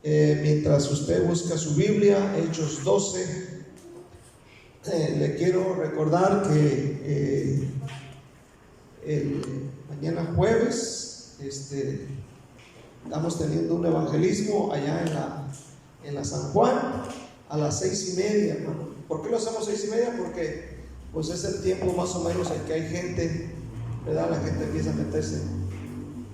Mientras usted busca su Biblia, Hechos 12, le quiero recordar que mañana jueves estamos teniendo un evangelismo allá en la San Juan a las 6:30, hermano. ¿Por qué lo hacemos 6:30? Porque pues es el tiempo más o menos en que hay gente, ¿verdad? La gente empieza a meterse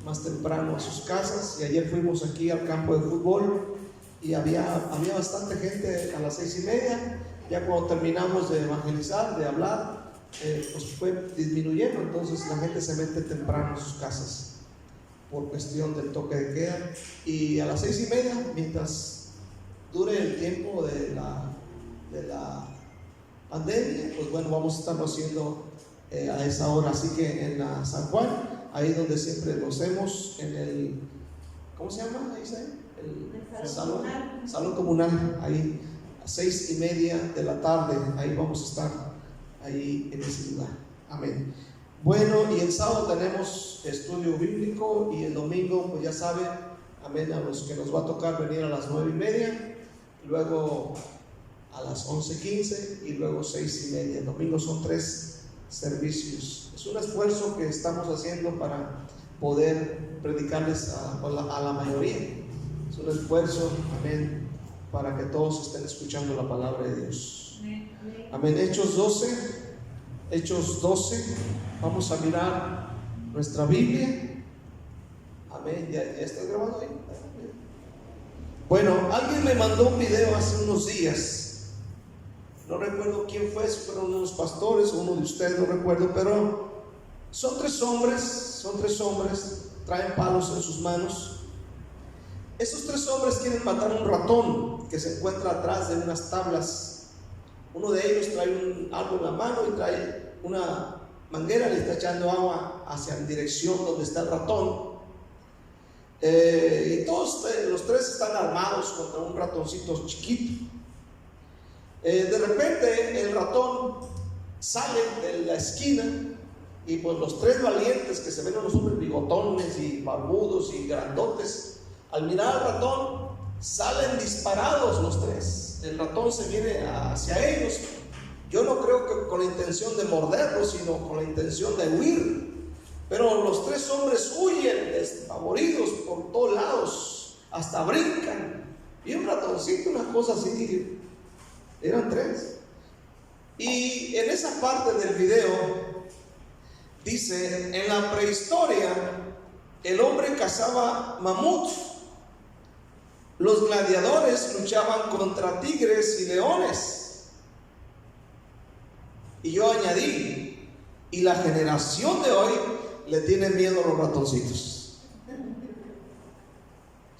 más temprano a sus casas. Y ayer fuimos aquí al campo de fútbol y había bastante gente a las 6:30. Ya cuando terminamos de evangelizar, de hablar, pues fue disminuyendo. Entonces la gente se mete temprano a sus casas por cuestión del toque de queda. Y a las 6:30, mientras dure el tiempo de la pandemia, pues bueno, vamos a estarlo haciendo a esa hora. Así que en la San Juan, ahí donde siempre lo hacemos, en el, ¿cómo se llama? Ahí está, el salón comunal, ahí a 6:30 de la tarde, ahí vamos a estar, ahí en ese lugar. Amén. Bueno, y el sábado tenemos estudio bíblico, y el domingo, pues ya saben, amén, a los que nos va a tocar venir a las 9:30, luego a las 11:15 y luego 6:30. El domingo son 3 servicios. Es un esfuerzo que estamos haciendo para poder predicarles a la mayoría. Es un esfuerzo, amén, para que todos estén escuchando la palabra de Dios. Amén. Hechos 12, vamos a mirar nuestra Biblia. Amén. ¿Ya está grabando ahí? Bueno, alguien me mandó un video hace unos días. No recuerdo quién fue, si fueron unos pastores o uno de ustedes, no recuerdo, pero son tres hombres, traen palos en sus manos. Esos 3 hombres quieren matar a un ratón que se encuentra atrás de unas tablas. Uno de ellos trae algo en la mano y trae una manguera, le está echando agua hacia la dirección donde está el ratón. Y todos los 3 están armados contra un ratoncito chiquito. De repente el ratón sale de la esquina y pues los 3 valientes que se ven unos hombres bigotones y barbudos y grandotes, al mirar al ratón salen disparados los 3. El ratón se viene hacia ellos. Yo no creo que con la intención de morderlos, sino con la intención de huir. Pero los 3 hombres huyen despavoridos por todos lados, hasta brincan. Y un ratoncito, una cosa así. Eran 3. Y en esa parte del video dice: en la prehistoria el hombre cazaba mamuts, los gladiadores luchaban contra tigres y leones. Y yo añadí: y la generación de hoy le tiene miedo a los ratoncitos.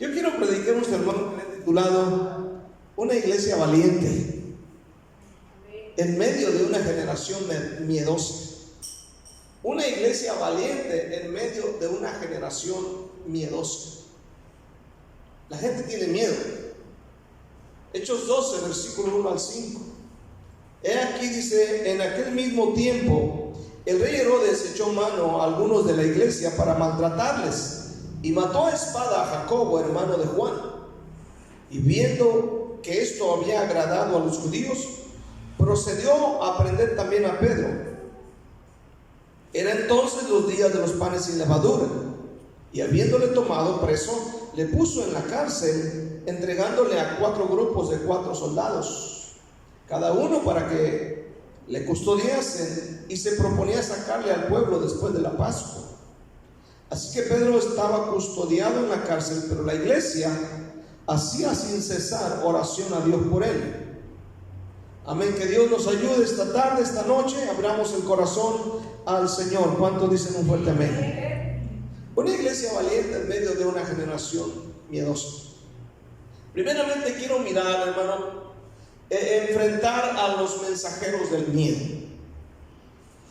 Yo quiero predicar un sermón que he titulado Una iglesia valiente en medio de una generación miedosa. Una iglesia valiente en medio de una generación miedosa. La gente tiene miedo. Hechos 12, versículo 1 al 5. He aquí, dice: en aquel mismo tiempo el rey Herodes echó mano a algunos de la iglesia para maltratarles, y mató a espada a Jacobo, hermano de Juan. Y viendo que esto había agradado a los judíos, procedió a prender también a Pedro. Era entonces los días de los panes sin levadura, y habiéndole tomado preso, le puso en la cárcel, entregándole a 4 grupos de 4 soldados, cada uno para que le custodiasen, y se proponía sacarle al pueblo después de la Pascua. Así que Pedro estaba custodiado en la cárcel, pero la iglesia hacía sin cesar oración a Dios por él. Amén. Que Dios nos ayude esta tarde, esta noche. Abramos el corazón al Señor. ¿Cuántos dicen un fuerte amén? Una iglesia valiente en medio de una generación miedosa. Primeramente quiero mirar, hermano, enfrentar a los mensajeros del miedo.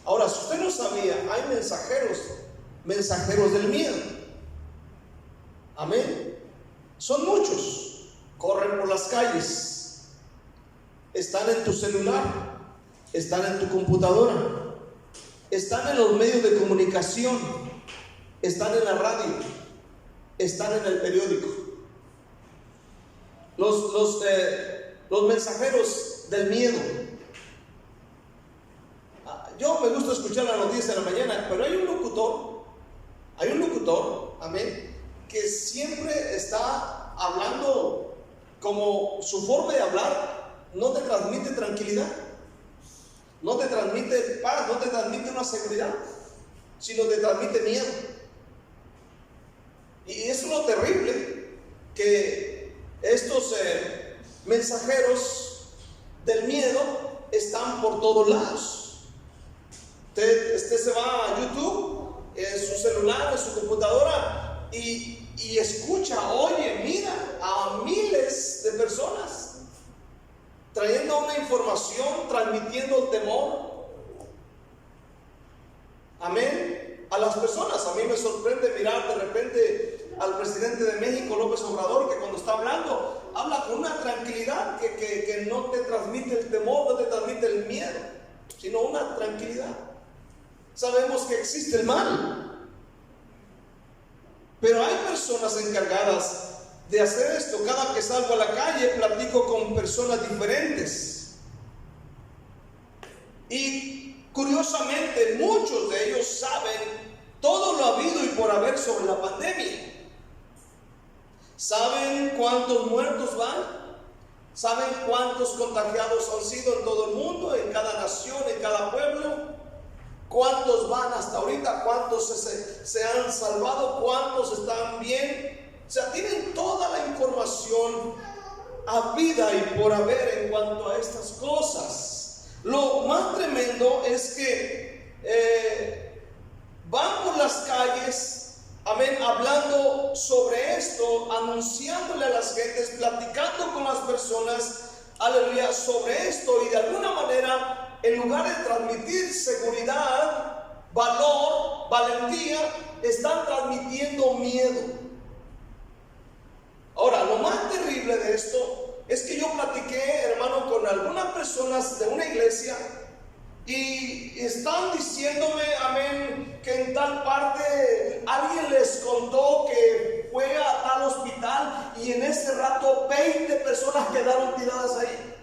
Ahora, si usted no sabía, hay mensajeros del miedo. Amén. Son muchos. Corren por las calles. Están en tu celular, están en tu computadora, están en los medios de comunicación, están en la radio, están en el periódico. los mensajeros del miedo. Yo me gusta escuchar la noticia en la mañana, pero hay un locutor, amén, que siempre está hablando, como su forma de hablar no te transmite tranquilidad, no te transmite paz, no te transmite una seguridad, sino te transmite miedo. Y eso es lo terrible, que estos mensajeros del miedo están por todos lados. Usted se va a YouTube, en su celular, en su computadora, y escucha, oye, mira a miles de personas trayendo una información, transmitiendo el temor, amén, a las personas. A mí me sorprende mirar de repente al presidente de México, López Obrador, que cuando está hablando, habla con una tranquilidad que no te transmite el temor, no te transmite el miedo, sino una tranquilidad. Sabemos que existe el mal, pero hay personas encargadas de hacer esto. Cada que salgo a la calle platico con personas diferentes, y curiosamente muchos de ellos saben todo lo habido y por haber sobre la pandemia. Saben cuántos muertos van, saben cuántos contagiados han sido en todo el mundo, en cada nación, en cada pueblo, cuántos van hasta ahorita, cuántos se han salvado, cuántos están bien. O sea, tienen toda la información habida y por haber en cuanto a estas cosas. Lo más tremendo es que van por las calles, amén, hablando sobre esto, anunciándole a las gentes, platicando con las personas, aleluya, sobre esto, y de alguna manera, en lugar de transmitir seguridad, valor, valentía, están transmitiendo miedo. Ahora, lo más terrible de esto es que yo platiqué, hermano, con algunas personas de una iglesia, y están diciéndome, amén, que en tal parte alguien les contó que fue a tal hospital y en ese rato 20 personas quedaron tiradas ahí.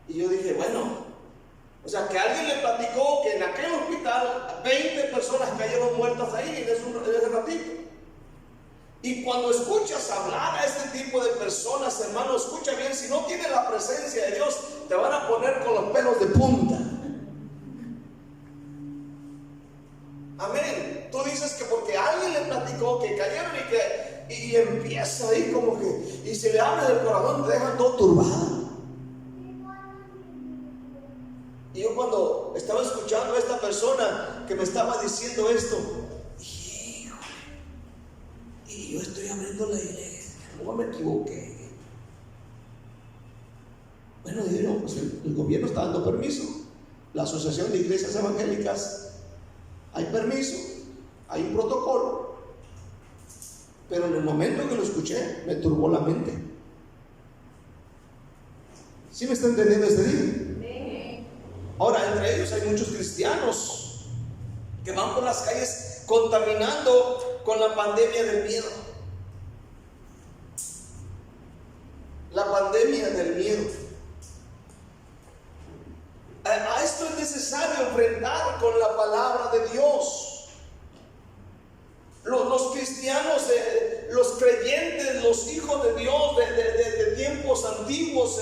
Y yo dije, bueno, o sea, que alguien le platicó que en aquel hospital 20 personas cayeron muertas ahí en ese ratito. Y cuando escuchas hablar a este tipo de personas, hermano, escucha bien, si no tienes la presencia de Dios, te van a poner con los pelos de punta. Amén. Tú dices que porque alguien le platicó que cayeron y empieza ahí como que, y se le abre del corazón, te dejan todo turbado. Y yo cuando estaba escuchando a esta persona que me estaba diciendo esto, y yo estoy abriendo la iglesia, no me equivoqué. Bueno, digo, pues el gobierno está dando permiso, la Asociación de Iglesias Evangélicas, hay permiso, hay un protocolo, pero en el momento que lo escuché me turbó la mente. ¿Sí me está entendiendo este día? Ahora, entre ellos hay muchos cristianos que van por las calles contaminando con la pandemia del miedo. La pandemia del miedo. A esto es necesario enfrentar con la palabra de Dios. Los cristianos, los creyentes, los hijos de Dios de tiempos antiguos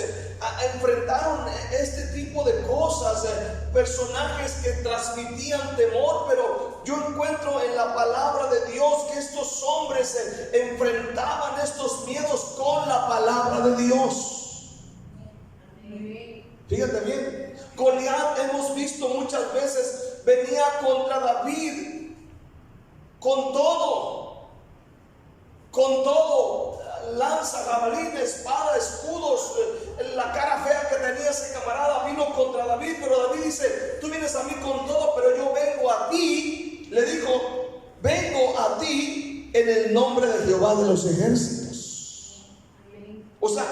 enfrentaron este tipo de cosas, personajes que transmitían temor, pero yo encuentro en la palabra de Dios que estos hombres enfrentaban estos miedos con la palabra de Dios. Fíjate bien, Goliat, hemos visto muchas veces, venía contra David con todo, lanza, jabalina, espada, escudos, la cara fea que tenía ese camarada vino contra David, pero David dice, tú vienes a mí con todo, pero yo vengo a ti, le dijo, vengo a ti en el nombre de Jehová de los ejércitos. O sea,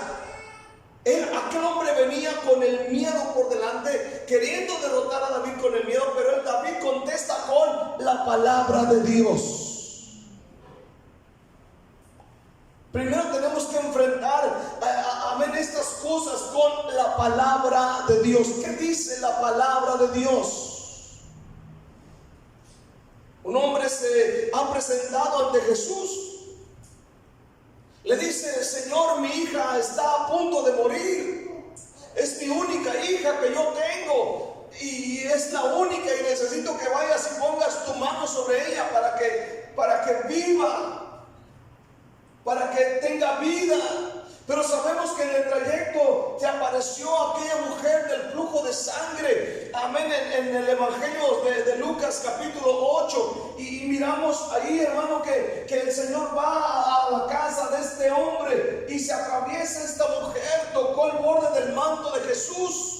aquel hombre venía con el miedo por delante, queriendo derrotar a David con el miedo, pero el David contesta con la palabra de Dios. Primero tenemos que palabra de Dios. Un hombre se ha presentado ante Jesús. Le dice: Señor, mi hija está a punto de morir. Es mi única hija que yo tengo. Y es la única, y necesito que vayas y pongas tu mano sobre ella para que viva, para que tenga vida. Pero sabemos que en el trayecto te apareció aquella mujer del flujo de sangre, amén, en el Evangelio de Lucas capítulo 8, y miramos ahí, hermano, que el Señor va a la casa de este hombre y se atraviesa esta mujer, tocó el borde del manto de Jesús.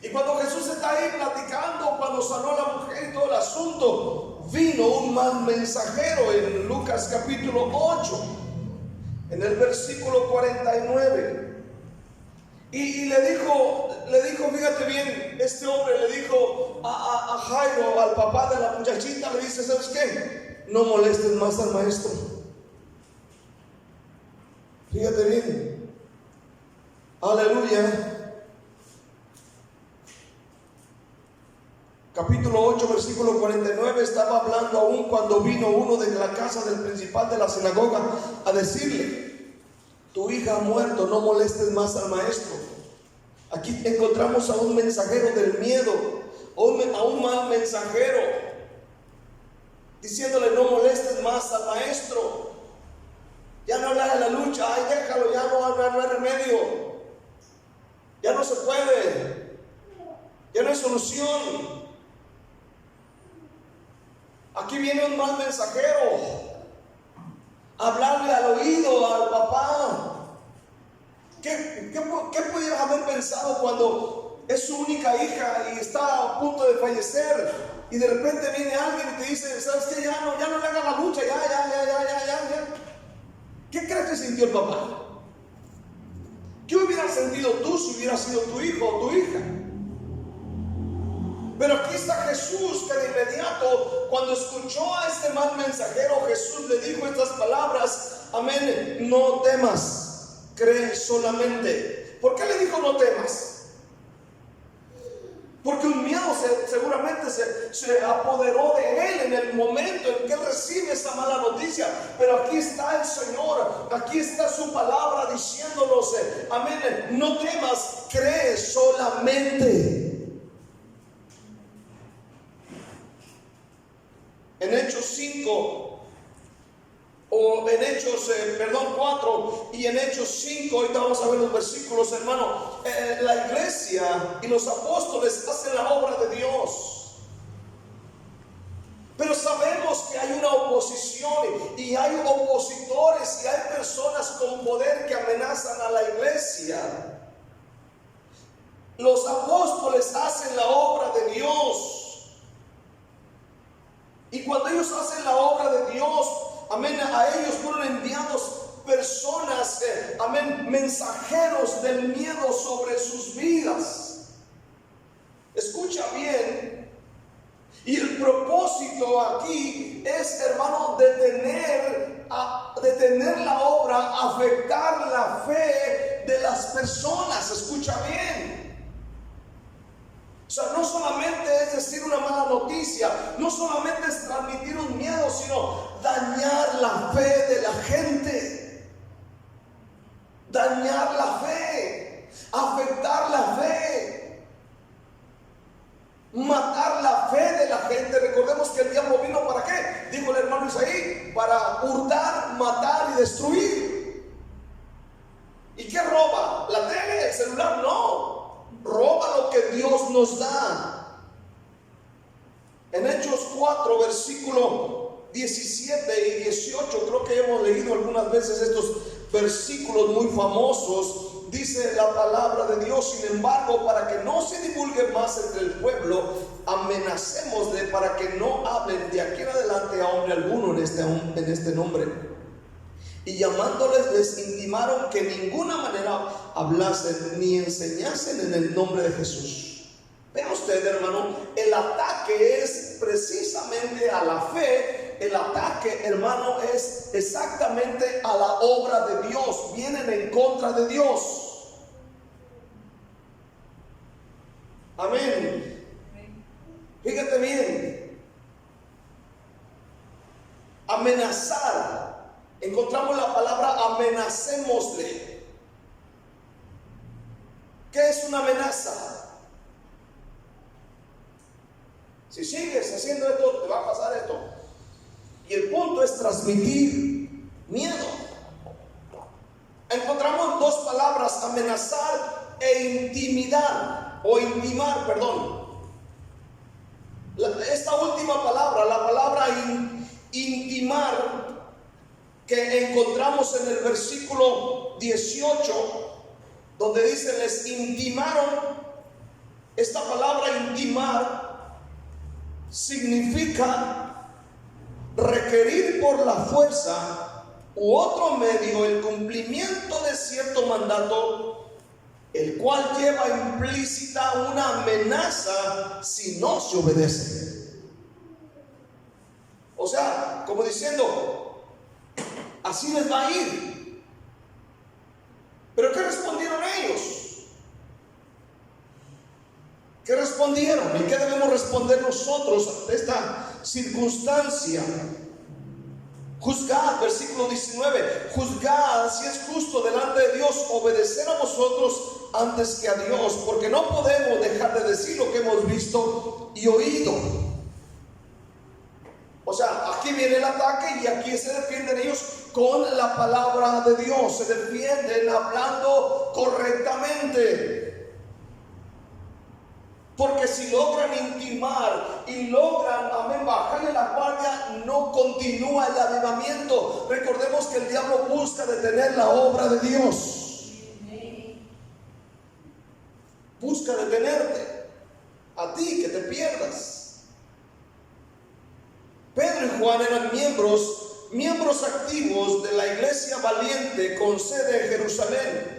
Y cuando Jesús está ahí platicando, cuando sanó a la mujer y todo el asunto, vino un mal mensajero en Lucas capítulo 8. En el versículo 49, y le dijo, fíjate bien, este hombre le dijo a Jairo, al papá de la muchachita, le dice: ¿sabes qué? No molestes más al maestro. Fíjate bien, aleluya. Capítulo 8, versículo 49, estaba hablando aún cuando vino uno de la casa del principal de la sinagoga a decirle: tu hija ha muerto, no molestes más al maestro. Aquí encontramos a un mensajero del miedo, a un mal mensajero, diciéndole: no molestes más al maestro. Ya no le hagas la lucha, ay, déjalo, ya no hay remedio, ya no se puede, ya no hay solución. Aquí viene un mal mensajero a hablarle al oído al papá. ¿Qué pudieras haber pensado cuando es su única hija y está a punto de fallecer, y de repente viene alguien y te dice: ¿sabes qué? Ya no le hagas la lucha, ya. ¿Qué crees que sintió el papá? ¿Qué hubieras sentido tú si hubiera sido tu hijo o tu hija? Pero aquí está Jesús, que de inmediato, cuando escuchó a este mal mensajero, Jesús le dijo estas palabras: amén, no temas, cree solamente. ¿Por qué le dijo no temas? Porque un miedo seguramente se apoderó de él en el momento en que él recibe esa mala noticia. Pero aquí está el Señor, aquí está su palabra diciéndonos: amén, no temas, cree solamente. En Hechos 5, o en Hechos, 4 y en Hechos 5, ahorita vamos a ver los versículos, hermano. La iglesia y los apóstoles hacen la obra de Dios. Pero sabemos que hay una oposición y hay opositores y hay personas con poder que amenazan a la iglesia. Los apóstoles hacen la obra de Dios. Y cuando ellos hacen la obra de Dios, amén, a ellos fueron enviados personas, amén, mensajeros del miedo sobre sus vidas. Escucha bien. Y el propósito aquí es, hermano, detener la obra, afectar la fe de las personas. Escucha bien. O sea, no solamente es decir una mala noticia, no solamente es transmitir un miedo, sino dañar la fe de la gente. Dañar la fe, afectar la fe, matar la fe de la gente. Recordemos que el diablo vino ¿para qué? Dijo el hermano Isaí: para hurtar, matar y destruir. ¿Y qué roba? ¿La tele? ¿El celular? No. Roba lo que Dios nos da. En Hechos 4, versículo 17 y 18, creo que hemos leído algunas veces estos versículos muy famosos. Dice la palabra de Dios: sin embargo, para que no se divulgue más entre el pueblo, amenacémosle para que no hablen de aquí en adelante a hombre alguno en este nombre. Y llamándoles, les intimaron que de ninguna manera hablasen ni enseñasen en el nombre de Jesús. Vea usted, hermano, el ataque es precisamente a la fe. El ataque, hermano, es exactamente a la obra de Dios. Vienen en contra de Dios. Amén. Fíjate bien. Amenazar. Encontramos la palabra amenacémosle. ¿Qué es una amenaza? Si sigues haciendo esto, te va a pasar esto. Y el punto es transmitir miedo. Encontramos dos palabras, amenazar e intimidar, o intimar, perdón. Esta última palabra, la palabra intimar, que encontramos en el versículo 18, donde dice, les intimaron. Esta palabra intimar significa requerir por la fuerza u otro medio el cumplimiento de cierto mandato, el cual lleva implícita una amenaza si no se obedece. O sea, como diciendo, así les va a ir. ¿Pero qué respondieron ellos? ¿Qué respondieron? ¿Y qué debemos responder nosotros ante esta circunstancia? Juzgad, versículo 19, juzgad si es justo delante de Dios obedecer a vosotros antes que a Dios, porque no podemos dejar de decir lo que hemos visto y oído. O sea, aquí viene el ataque y aquí se defienden ellos con la palabra de Dios, se defienden hablando correctamente. Porque si logran intimar y logran, bajarle la guardia, no continúa el avivamiento. Recordemos que el diablo busca detener la obra de Dios. Busca detenerte, a ti que te pierdas. Pedro y Juan eran miembros activos de la iglesia valiente con sede en Jerusalén.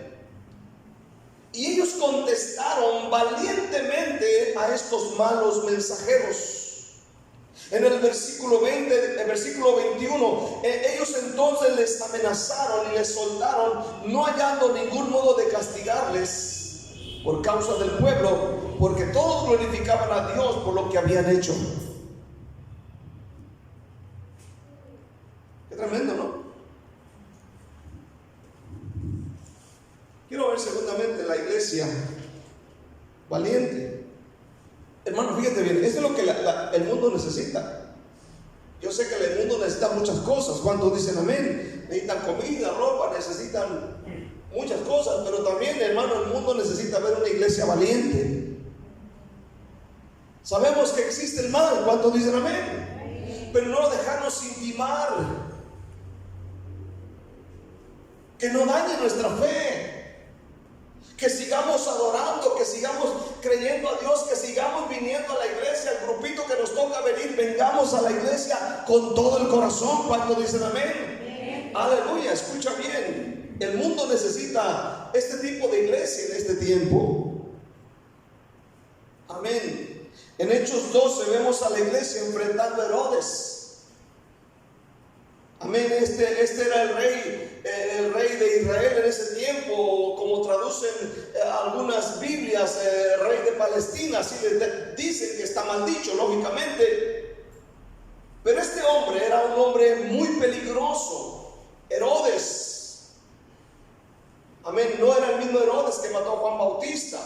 Y ellos contestaron valientemente a estos malos mensajeros. En el versículo 20, el versículo 21, ellos entonces les amenazaron y les soltaron, no hallando ningún modo de castigarles por causa del pueblo, porque todos glorificaban a Dios por lo que habían hecho. Qué tremendo, ¿no? Quiero ver segundamente la iglesia valiente. Hermano, fíjate bien, esto es lo que el mundo necesita. Yo sé que el mundo necesita muchas cosas. ¿Cuántos dicen amén? Necesitan comida, ropa, necesitan muchas cosas. Pero también, hermano, el mundo necesita ver una iglesia valiente. Sabemos que existe el mal. ¿Cuántos dicen amén? Pero no dejarnos intimar, que no dañe nuestra fe. Que sigamos adorando, que sigamos creyendo a Dios, que sigamos viniendo a la iglesia, el grupito que nos toca venir, vengamos a la iglesia con todo el corazón. ¿Cuánto dicen amén? Aleluya, escucha bien. El mundo necesita este tipo de iglesia en este tiempo. Amén. En Hechos 12 vemos a la iglesia enfrentando a Herodes. Amén. Este era el rey de Israel en ese tiempo, como traducen algunas Biblias, rey de Palestina. Así le dicen que está mal dicho, lógicamente. Pero este hombre era un hombre muy peligroso, Herodes. Amén. No era el mismo Herodes que mató a Juan Bautista,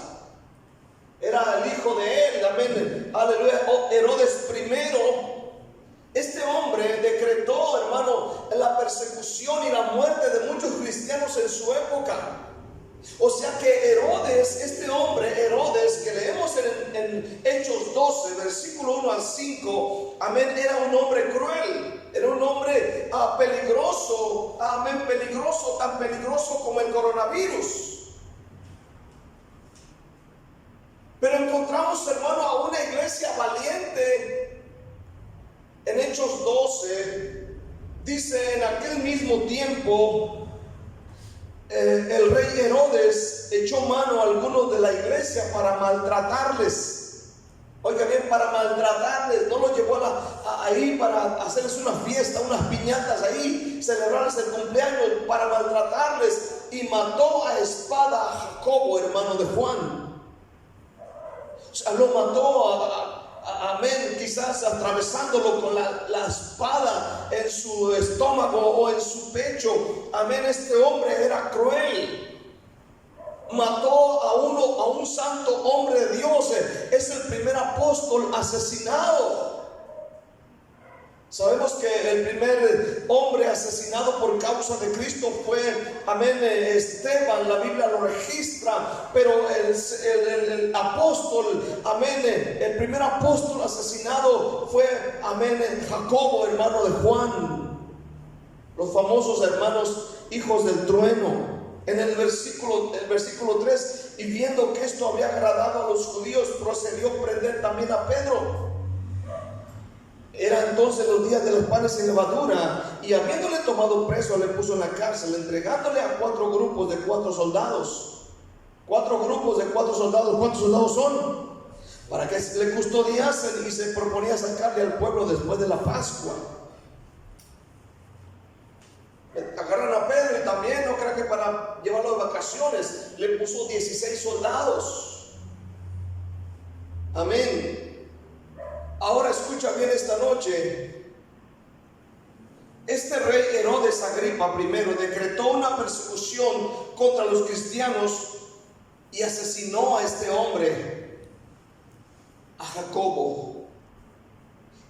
era el hijo de él. Amén. Aleluya. Herodes primero. Este hombre decretó, hermano, la persecución y la muerte de muchos cristianos en su época. O sea que Herodes, este hombre, Herodes, que leemos en Hechos 12, versículo 1 al 5, amén, era un hombre cruel, era un hombre peligroso, amén, peligroso, tan peligroso como el coronavirus. Pero encontramos, hermano, a una iglesia valiente. En Hechos 12 dice: en aquel mismo tiempo el rey Herodes echó mano a algunos de la iglesia para maltratarles. Oiga bien, para maltratarles. No los llevó ahí para hacerles una fiesta, unas piñatas ahí, celebrarles el cumpleaños, para maltratarles. Y mató a espada a Jacobo, hermano de Juan. O sea, lo mató amén, quizás atravesándolo con la espada en su estómago o en su pecho. Amén, este hombre era cruel. Mató a un santo hombre de Dios. Es el primer apóstol asesinado. Sabemos que el primer hombre asesinado por causa de Cristo fue, amén, Esteban. La Biblia lo registra. Pero el apóstol, amén, el primer apóstol asesinado fue, amén, Jacobo, hermano de Juan. Los famosos hermanos hijos del trueno. En el versículo 3, y viendo que esto había agradado a los judíos, procedió a prender también a Pedro. Era entonces los días de los panes sin levadura, y habiéndole tomado preso, le puso en la cárcel, entregándole a 4 grupos de 4 soldados. 4 grupos de 4 soldados. ¿Cuántos soldados son? Para que le custodiasen, y se proponía sacarle al pueblo después de la Pascua. Agarran a Pedro, y también no creo que para llevarlo de vacaciones le puso 16 soldados. Amén. Ahora escucha bien esta noche. Este rey Herodes Agripa I decretó una persecución contra los cristianos y asesinó a este hombre, a Jacobo.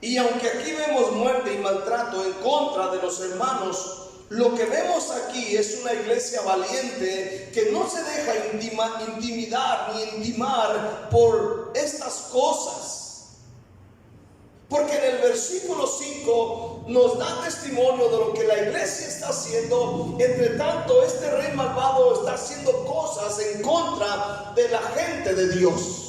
Y aunque aquí vemos muerte y maltrato en contra de los hermanos, lo que vemos aquí es una iglesia valiente que no se deja intimidar ni intimar por estas cosas. Porque en el versículo 5 nos da testimonio de lo que la iglesia está haciendo. Entre tanto, este rey malvado está haciendo cosas en contra de la gente de Dios.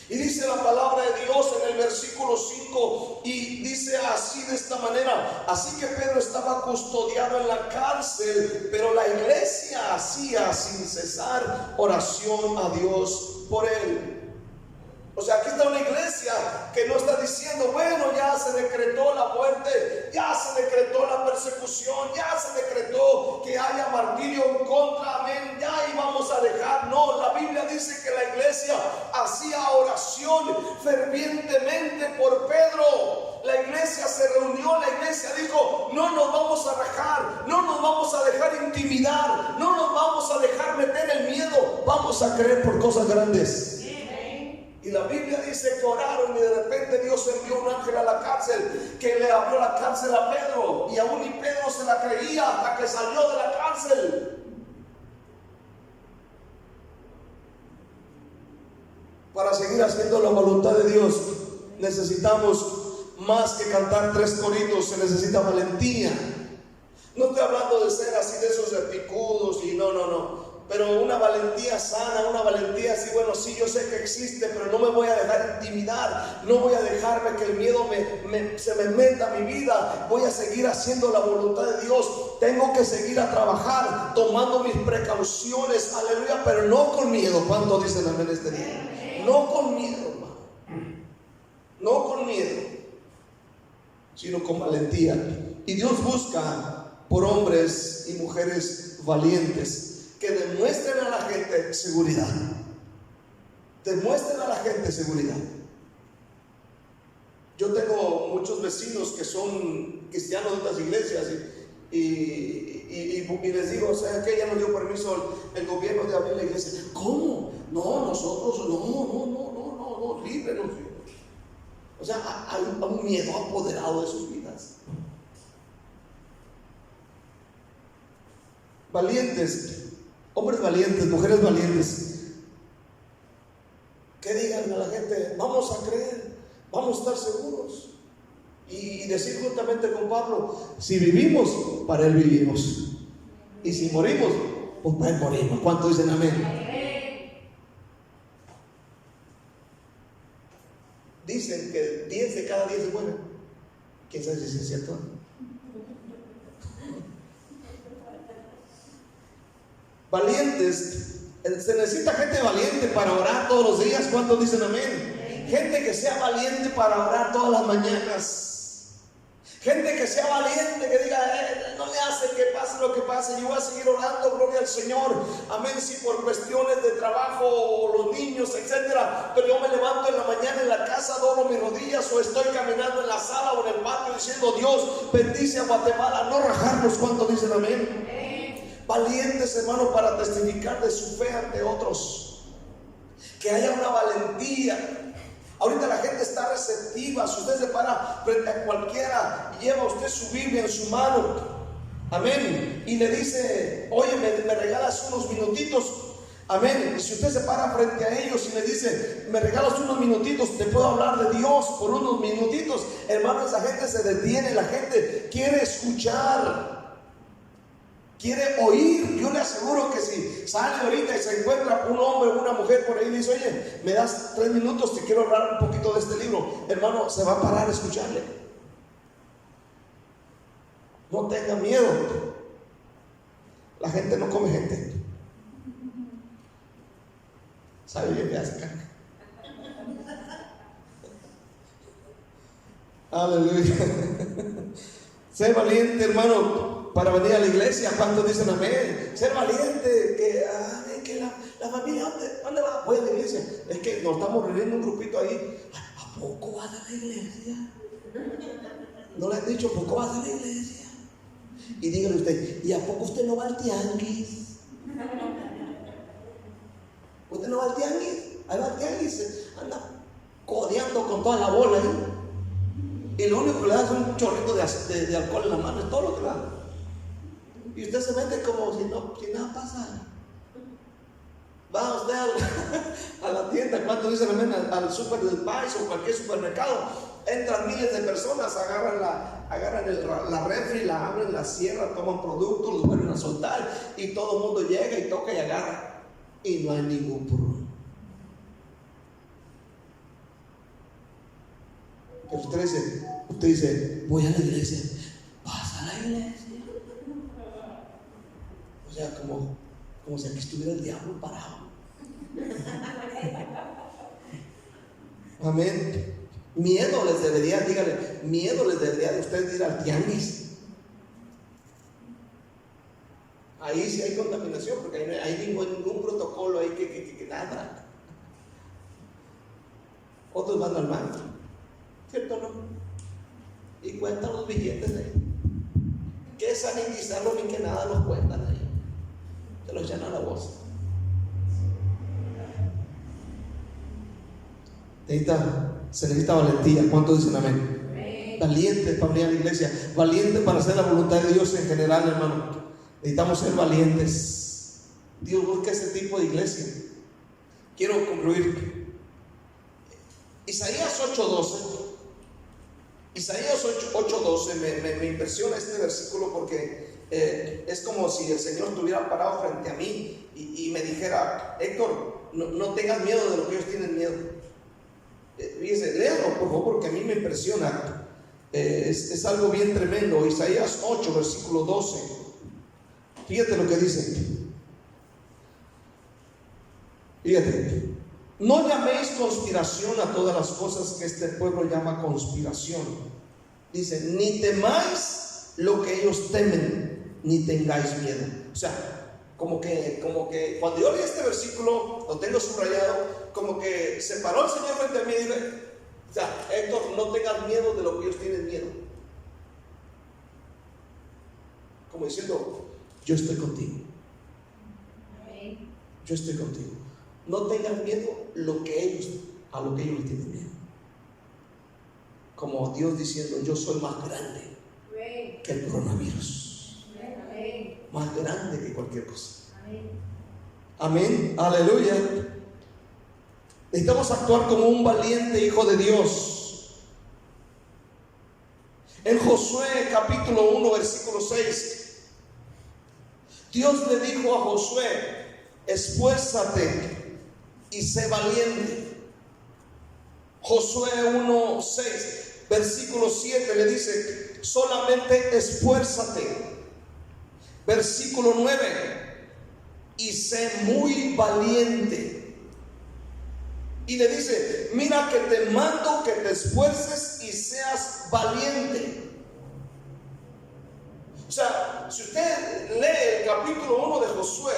Y dice la palabra de Dios en el versículo 5, y dice así, de esta manera: así que Pedro estaba custodiado en la cárcel, pero la iglesia hacía sin cesar oración a Dios por él. O sea, aquí está una iglesia que no está diciendo, bueno, ya se decretó la muerte, ya se decretó la persecución, ya se decretó que haya martirio en contra, amén, ya íbamos a dejar. No, la Biblia dice que la iglesia hacía oración fervientemente por Pedro. La iglesia se reunió, la iglesia dijo, no nos vamos a rajar, no nos vamos a dejar intimidar, no nos vamos a dejar meter el miedo, vamos a creer por cosas grandes. Y la Biblia dice que oraron, y de repente Dios envió un ángel a la cárcel que le abrió la cárcel a Pedro, y aún y Pedro se la creía hasta que salió de la cárcel. Para seguir haciendo la voluntad de Dios necesitamos más que cantar 3 coritos, se necesita valentía. No estoy hablando de ser así de esos picudos y no. Pero una valentía sana, una valentía así, bueno, sí, yo sé que existe, pero no me voy a dejar intimidar, no voy a dejarme que el miedo se me meta a mi vida. Voy a seguir haciendo la voluntad de Dios. Tengo que seguir a trabajar, tomando mis precauciones, aleluya, pero no con miedo. ¿Cuánto dicen amén este día? No con miedo, hermano. No con miedo, sino con valentía. Y Dios busca por hombres y mujeres valientes que demuestren a la gente seguridad. Demuestren a la gente seguridad. Yo tengo muchos vecinos que son cristianos de otras iglesias y les digo, o sea, que ya nos dio permiso el gobierno de abrir la iglesia. ¿Cómo? No, nosotros, no, líbrenos. O sea, hay un miedo apoderado de sus vidas. Valientes, hombres valientes, mujeres valientes, que digan a la gente, vamos a creer, vamos a estar seguros. Y decir juntamente con Pablo, si vivimos, para Él vivimos. Y si morimos, pues para Él morimos. ¿Cuántos dicen amén? Dicen que 10 de cada 10 se mueren. ¿Quién sabe si es cierto? Valientes, se necesita gente valiente para orar todos los días. ¿Cuántos dicen amén? Gente que sea valiente para orar todas las mañanas. Gente que sea valiente, que diga, no le hace que pase lo que pase, yo voy a seguir orando, gloria al Señor. Amén, si por cuestiones de trabajo o los niños, etcétera, pero yo me levanto en la mañana en la casa, doblo mis rodillas, o estoy caminando en la sala o en el patio diciendo, Dios bendice a Guatemala, no rajarnos. ¿Cuánto dicen amén? Valientes, hermano, para testificar de su fe ante otros. Que haya una valentía. Ahorita la gente está receptiva. Si usted se para frente a cualquiera y lleva usted su Biblia en su mano, amén, y le dice, oye, me regalas unos minutitos, amén, y si usted se para frente a ellos y le dice, me regalas unos minutitos, te puedo hablar de Dios por unos minutitos, hermano, esa gente se detiene. La gente quiere escuchar, quiere oír. Yo le aseguro que si sale ahorita y se encuentra un hombre o una mujer por ahí y dice, oye, me das 3 minutos, te quiero hablar un poquito de este libro, hermano, se va a parar a escucharle. No tenga miedo. La gente no come gente. ¿Sabe bien que hace caca? Aleluya. Ser valiente, hermano, para venir a la iglesia. ¿Cuántos dicen amén? Ser valiente, que la familia, ¿dónde va? Voy a la iglesia. Es que nos estamos reuniendo un grupito ahí. ¿A poco vas a la iglesia? ¿No le han dicho, ¿a poco vas a la iglesia? Y dígale usted, ¿y a poco usted no va al tianguis? ¿Usted no va al tianguis? Ahí va al tianguis, anda codeando con toda la bola ahí. Y lo único que le da es un chorrito de alcohol en la mano, es todo lo que le da. Y usted se mete como si nada pasara. Va usted a la tienda, ¿cuánto dicen amén? Al súper del país o cualquier supermercado. Entran miles de personas, agarran la refri, la abren, la cierran, toman productos, los vuelven a soltar. Y todo el mundo llega y toca y agarra. Y no hay ningún problema. Pero usted dice, voy a la iglesia. ¿Vas a la iglesia? O sea, como si aquí estuviera el diablo parado. Amén. Miedo les debería, dígale, miedo les debería de usted ir al tianguis. Ahí sí hay contaminación, porque ahí no hay ningún protocolo, ahí que nada. Otros van al banco, ¿cierto o no? Y cuentan los billetes ahí. Que sanitizarlo ni que nada los cuentan ahí. Te los echan a la bolsa. Se necesita valentía. ¿Cuántos dicen amén? Valiente para venir a la iglesia, valiente para hacer la voluntad de Dios en general, hermano. Necesitamos ser valientes. Dios busca ese tipo de iglesia. Quiero concluir. Isaías 8:12. Isaías 8:12 me impresiona este versículo porque es como si el Señor estuviera parado frente a mí y me dijera, Héctor, no tengas miedo de lo que ellos tienen miedo. Fíjese, léalo por favor, porque a mí me impresiona. Es algo bien tremendo. Isaías 8, versículo 12. Fíjate lo que dice. Fíjate. No llaméis conspiración a todas las cosas que este pueblo llama conspiración. Dice, ni temáis lo que ellos temen, ni tengáis miedo. O sea, como que cuando yo leí este versículo, lo tengo subrayado, como que se paró el Señor frente a mí y dijo, o sea, Héctor, no tengas miedo de lo que ellos tienen miedo. Como diciendo, yo estoy contigo. Yo estoy contigo. No tengan miedo a lo que ellos les tienen miedo. Como Dios diciendo, yo soy más grande que el coronavirus. Más grande que cualquier cosa. Amén. Aleluya. Necesitamos actuar como un valiente hijo de Dios. En Josué capítulo 1 versículo 6, Dios le dijo a Josué, esfuérzate y sé valiente. Josué 1:6 versículo 7 le dice, solamente esfuérzate. Versículo 9, y sé muy valiente. Y le dice, mira que te mando que te esfuerces y seas valiente. O sea, si usted lee el capítulo 1 de Josué,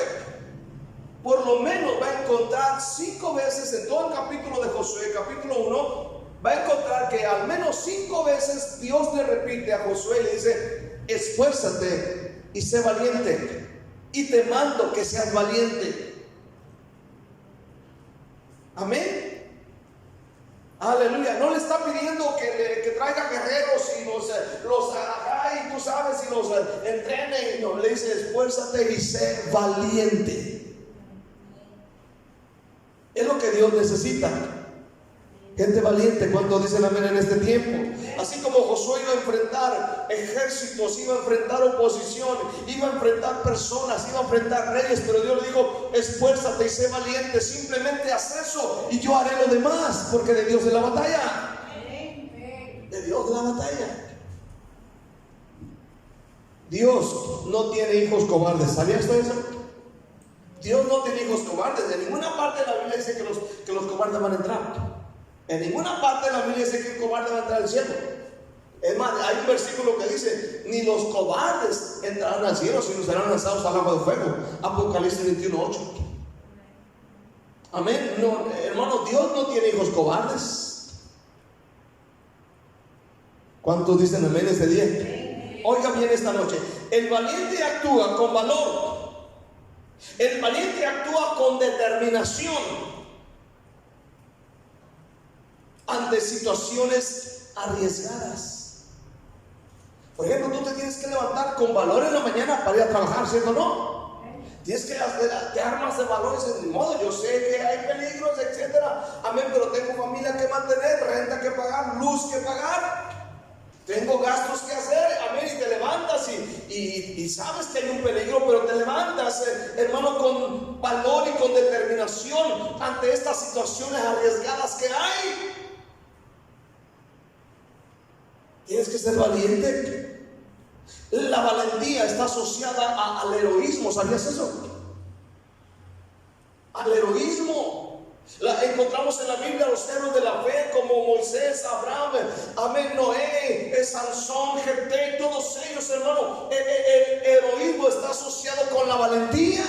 por lo menos va a encontrar 5 veces en todo el capítulo de Josué, capítulo 1, va a encontrar que al menos 5 veces Dios le repite a Josué y le dice: esfuérzate y sé valiente, y te mando que seas valiente. Amén. Aleluya. No le está pidiendo que traiga guerreros y los haga, y tú sabes, y los entrene. No, le dice: esfuérzate y sé valiente. Es lo que Dios necesita. Gente valiente. ¿Cuánto dicen amén en este tiempo? Así como Josué iba a enfrentar ejércitos, iba a enfrentar oposición, iba a enfrentar personas, iba a enfrentar reyes, pero Dios le dijo: esfuérzate y sé valiente, simplemente haz eso y yo haré lo demás, porque de Dios es la batalla. De Dios es la batalla. Dios no tiene hijos cobardes. ¿Sabías tú eso? Dios no tiene hijos cobardes. En ninguna parte de la Biblia dice que los cobardes van a entrar. En ninguna parte de la Biblia dice que un cobarde va a entrar al cielo. Es más, hay un versículo que dice: ni los cobardes entrarán al cielo, sino serán lanzados al agua de fuego. Apocalipsis 21:8. Amén. No, hermano, Dios no tiene hijos cobardes. ¿Cuántos dicen amén este día? Oiga bien esta noche: el valiente actúa con valor. El valiente actúa con determinación ante situaciones arriesgadas. Por ejemplo, tú te tienes que levantar con valor en la mañana para ir a trabajar, ¿cierto o no? Tienes que te armas de valores en mi modo. Yo sé que hay peligros, etcétera. Amén, pero tengo familia que mantener, renta que pagar, luz que pagar. Tengo gastos que hacer, amén, y te levantas y sabes que hay un peligro, pero te levantas, hermano, con valor y con determinación ante estas situaciones arriesgadas que hay. Tienes que ser valiente. La valentía está asociada al heroísmo. ¿Sabías eso? Al heroísmo. Encontramos en la Biblia a los héroes de la fe como Moisés, Abraham, amén, Noé, Sansón, Jefté, todos ellos, hermano. El heroísmo está asociado con la valentía.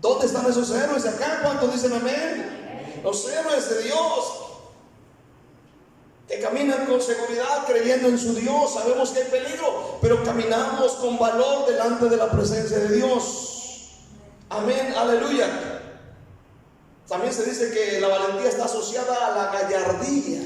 ¿Dónde están esos héroes acá? ¿Cuántos dicen amén? Los héroes de Dios, que caminan con seguridad creyendo en su Dios. Sabemos que hay peligro, pero caminamos con valor delante de la presencia de Dios. Amén, aleluya. También se dice que la valentía está asociada a la gallardía.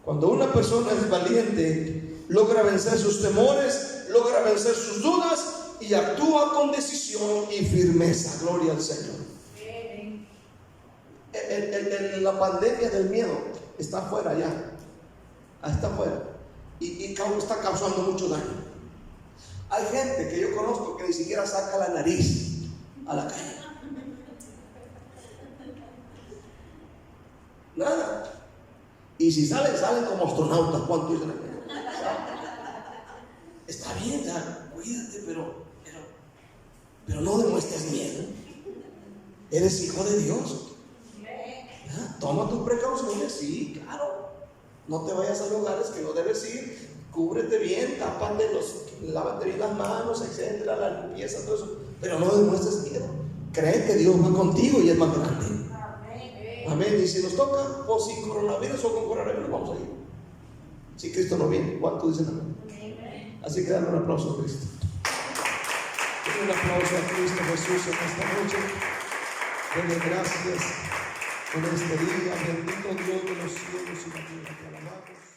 Cuando una persona es valiente, logra vencer sus temores, logra vencer sus dudas y actúa con decisión y firmeza. Gloria al Señor. La pandemia del miedo está afuera ya. Está afuera. Y está causando mucho daño. Hay gente que yo conozco que ni siquiera saca la nariz a la calle. Nada. Y si salen como astronautas. ¿Cuánto dicen? Está bien, ya, cuídate, pero no demuestres miedo. Eres hijo de Dios. Toma tus precauciones, sí, claro. No te vayas a lugares que no debes ir. Cúbrete bien, lávate bien las manos, etcétera, la limpieza, todo eso. Pero no demuestres miedo. Cree que Dios va contigo y es más grande. Amén. Y si nos toca, o sin coronavirus o con coronavirus, vamos a ir. Si Cristo no viene, ¿cuántos dicen amén? Así que dale un aplauso a Cristo. Un aplauso a Cristo Jesús en esta noche. Denle gracias por este día. Bendito Dios de los cielos y la tierra. Te alabamos.